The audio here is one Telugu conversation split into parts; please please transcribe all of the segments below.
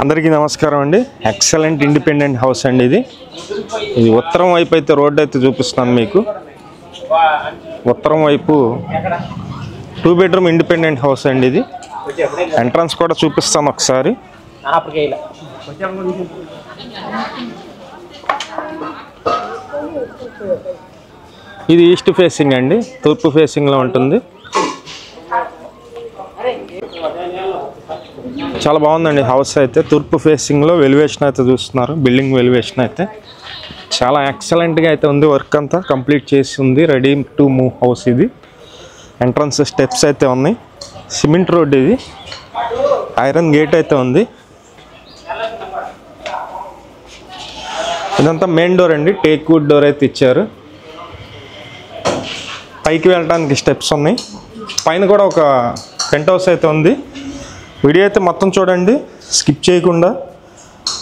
అందరికీ నమస్కారం అండి. ఎక్సలెంట్ ఇండిపెండెంట్ హౌస్ అండి. ఇది ఉత్తరం వైపు అయితే రోడ్ అయితే చూపిస్తున్నాను మీకు. ఉత్తరం వైపు 2 బెడ్రూమ్ ఇండిపెండెంట్ హౌస్ అండి. ఇది ఎంట్రన్స్ కూడా చూపిస్తాను ఒకసారి. ఇది ఈస్ట్ ఫేసింగ్ అండి, తూర్పు ఫేసింగ్లో ఉంటుంది. చాలా బాగుందండి హౌస్ అయితే. తూర్పు ఫేసింగ్లో వెలివేషన్ అయితే చూస్తున్నారు. బిల్డింగ్ వెలివేషన్ అయితే చాలా ఎక్సలెంట్గా అయితే ఉంది. వర్క్ అంతా కంప్లీట్ చేసి ఉంది. Ready to move house. ఇది ఎంట్రన్స్ స్టెప్స్ అయితే ఉన్నాయి. సిమెంట్ రోడ్, ఇది ఐరన్ గేట్ అయితే ఉంది. ఇదంతా మెయిన్ డోర్ అండి, టేక్ వుడ్ డోర్ అయితే ఇచ్చారు. పైకి వెళ్ళడానికి స్టెప్స్ ఉన్నాయి. పైన కూడా ఒక పెంట్ హౌస్ అయితే ఉంది. వీడియో అయితే మొత్తం చూడండి, స్కిప్ చేయకుండా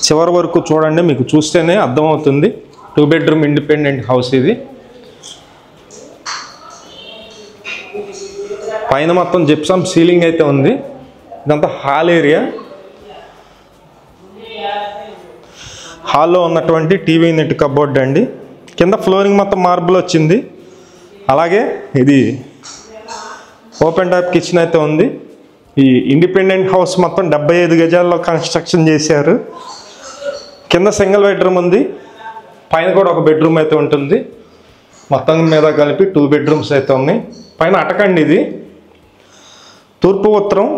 చివరి వరకు చూడండి. మీకు చూస్తేనే అర్థమవుతుంది. 2 బెడ్రూమ్ ఇండిపెండెంట్ హౌస్ ఇది. పైన మొత్తం జిప్సమ్ సీలింగ్ అయితే ఉంది. ఇదంతా హాల్ ఏరియా. హాల్లో ఉన్నటువంటి టీవీ నెట్ కబోర్డ్ అండి. కింద ఫ్లోరింగ్ మొత్తం మార్బుల్ వచ్చింది. అలాగే ఇది ఓపెన్ టాప్ కిచెన్ అయితే ఉంది. ఈ ఇండిపెండెంట్ హౌస్ మొత్తం 75 గజాల్లో కన్స్ట్రక్షన్ చేశారు. కింద సింగిల్ బెడ్రూమ్ ఉంది, పైన కూడా ఒక బెడ్రూమ్ అయితే ఉంటుంది. మొత్తం మీద కలిపి 2 బెడ్రూమ్స్ అయితే ఉన్నాయి. పైన అటకండి. ఇది తూర్పు ఉత్తరం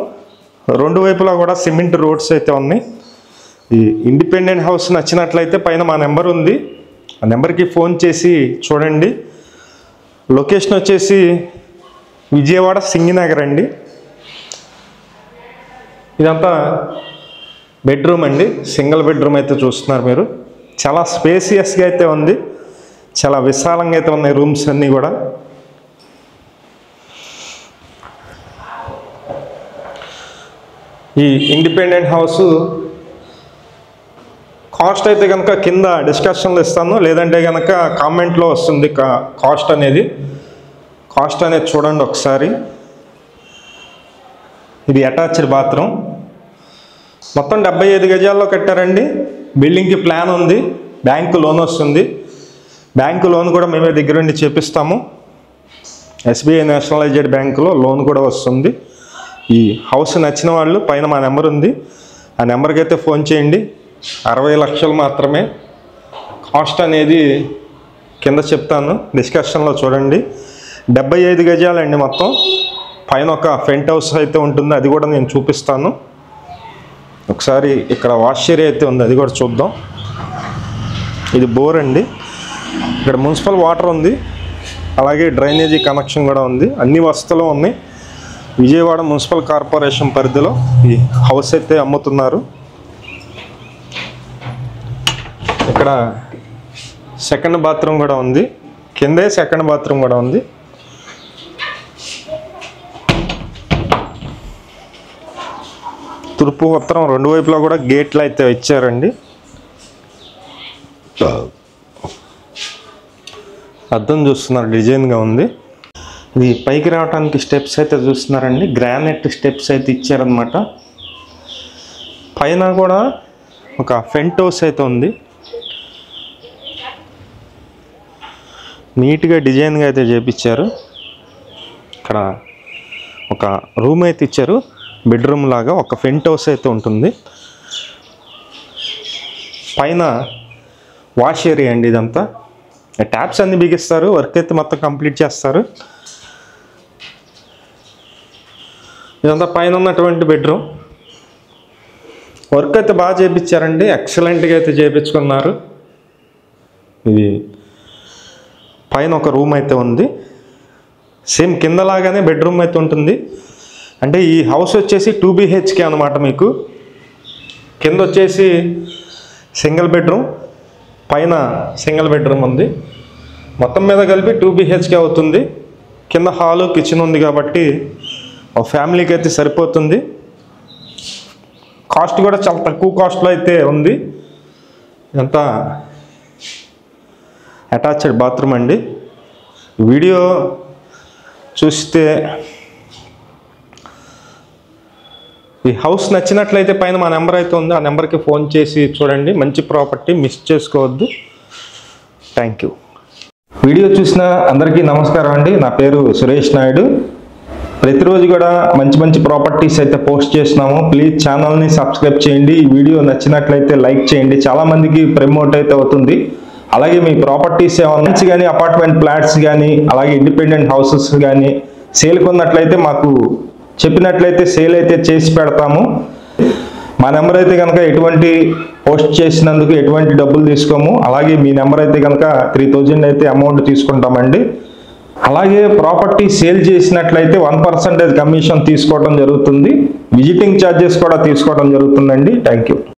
2 వైపులా కూడా సిమెంట్ రోడ్స్ అయితే ఉన్నాయి. ఈ ఇండిపెండెంట్ హౌస్ నచ్చినట్లయితే పైన మా నెంబర్ ఉంది, ఆ నెంబర్కి ఫోన్ చేసి చూడండి. లొకేషన్ వచ్చేసి విజయవాడ సింగినగర్ అండి. ఇదంతా బెడ్రూమ్ అండి, సింగిల్ బెడ్రూమ్ అయితే చూస్తున్నారు మీరు. చాలా స్పేసియస్గా అయితే ఉంది, చాలా విశాలంగా అయితే ఉన్నాయి రూమ్స్ అన్నీ కూడా. ఈ ఇండిపెండెంట్ హౌస్ కాస్ట్ అయితే కనుక కింద డిస్కషన్లో ఇస్తాను, లేదంటే కనుక కామెంట్లో వస్తుంది కాస్ట్ అనేది చూడండి ఒకసారి. ఇది అటాచ్డ్ బాత్రూమ్. మొత్తం 75 గజాల్లో కట్టారండి. బిల్డింగ్కి ప్లాన్ ఉంది, బ్యాంకు లోన్ వస్తుంది. బ్యాంకు లోన్ కూడా మేమే దగ్గరుండి చేపిస్తాము. SBI నేషనలైజ్డ్ బ్యాంకులో లోన్ కూడా వస్తుంది. ఈ హౌస్ నచ్చిన వాళ్ళు పైన మా నెంబర్ ఉంది, ఆ నెంబర్కి అయితే ఫోన్ చేయండి. 60 లక్షలు మాత్రమే. కాస్ట్ అనేది కింద చెప్తాను, డిస్కషన్లో చూడండి. 75 గజాలండి మొత్తం. పైన ఒక పెంట్ హౌస్ అయితే ఉంటుంది, అది కూడా నేను చూపిస్తాను. ఒకసారి ఇక్కడ వాష్ ఏరియా అయితే ఉంది, అది కూడా చూద్దాం. ఇది బోర్ అండి. ఇక్కడ మున్సిపల్ వాటర్ ఉంది, అలాగే డ్రైనేజీ కనెక్షన్ కూడా ఉంది. అన్ని వసతులు ఉన్నాయి. విజయవాడ మున్సిపల్ కార్పొరేషన్ పరిధిలో ఈ హౌస్ అయితే అమ్ముతున్నారు. ఇక్కడ సెకండ్ బాత్రూమ్ కూడా ఉంది, కిందే సెకండ్ బాత్రూమ్ కూడా ఉంది. తూర్పు ఉత్తరం 2 వైపులా కూడా గేట్లు అయితే ఇచ్చారండి. అద్దం చూస్తున్నారు, డిజైన్గా ఉంది. ఇది పైకి రావడానికి స్టెప్స్ అయితే చూస్తున్నారండి, గ్రానైట్ స్టెప్స్ అయితే ఇచ్చారనమాట. పైన కూడా ఒక పెంట్ హౌస్ అయితే ఉంది. నీట్గా డిజైన్గా అయితే చేపించారు. ఇక్కడ ఒక రూమ్ అయితే ఇచ్చారు, బెడ్రూమ్ లాగా. ఒక పెంట్ హౌస్ అయితే ఉంటుంది. పైన వాష్ ఏరియా అండి. ఇదంతా ట్యాప్స్ అన్ని బిగిస్తారు, వర్క్ అయితే మొత్తం కంప్లీట్ చేస్తారు. ఇదంతా పైన ఉన్నటువంటి బెడ్రూమ్. వర్క్ అయితే బాగా చేయించారండి, ఎక్సలెంట్గా అయితే చేయించుకున్నారు. ఇది పైన ఒక రూమ్ అయితే ఉంది, సేమ్ కిందలాగానే బెడ్రూమ్ అయితే ఉంటుంది. అంటే ఈ హౌస్ వచ్చేసి 2 BHK అనమాట. మీకు కింద వచ్చేసి సింగిల్ బెడ్రూమ్, పైన సింగిల్ బెడ్రూమ్ ఉంది. మొత్తం మీద కలిపి 2 BHK అవుతుంది. కింద హాలు కిచెన్ ఉంది కాబట్టి ఒక ఫ్యామిలీకి అయితే సరిపోతుంది. కాస్ట్ కూడా చాలా తక్కువ కాస్ట్లో అయితే ఉంది. ఇదంతా అటాచ్డ్ బాత్రూమ్ అండి. వీడియో చూస్తే ఈ హౌస్ నచ్చినట్లయితే పైన మా నెంబర్ అయితే ఉంది, ఆ నెంబర్కి ఫోన్ చేసి చూడండి. మంచి ప్రాపర్టీ, మిస్ చేసుకోవద్దు. Thank you. వీడియో చూసిన అందరికీ నమస్కారం అండి. నా పేరు సురేష్ నాయుడు. ప్రతిరోజు కూడా మంచి మంచి ప్రాపర్టీస్ అయితే పోస్ట్ చేస్తున్నాము. ప్లీజ్ ఛానల్ని సబ్స్క్రైబ్ చేయండి. ఈ వీడియో నచ్చినట్లయితే లైక్ చేయండి. చాలామందికి ప్రమోట్ అయితే అవుతుంది. అలాగే మీ ప్రాపర్టీస్ ఏమన్నా కానీ అపార్ట్మెంట్ ఫ్లాట్స్ కానీ అలాగే ఇండిపెండెంట్ హౌసెస్ కానీ సేల్కి ఉన్నట్లయితే మాకు చెప్పినట్లయితే సేల్ అయితే చేసి పెడతాము. మా నెంబర్ అయితే కనుక ఎటువంటి పోస్ట్ చేసినందుకు ఎటువంటి డబ్బులు తీసుకోము. అలాగే మీ నెంబర్ అయితే కనుక 3000 అయితే అమౌంట్ తీసుకుంటామండి. అలాగే ప్రాపర్టీ సేల్ చేసినట్లయితే 1% కమిషన్ తీసుకోవడం జరుగుతుంది. విజిటింగ్ ఛార్జెస్ కూడా తీసుకోవడం జరుగుతుందండి. Thank you.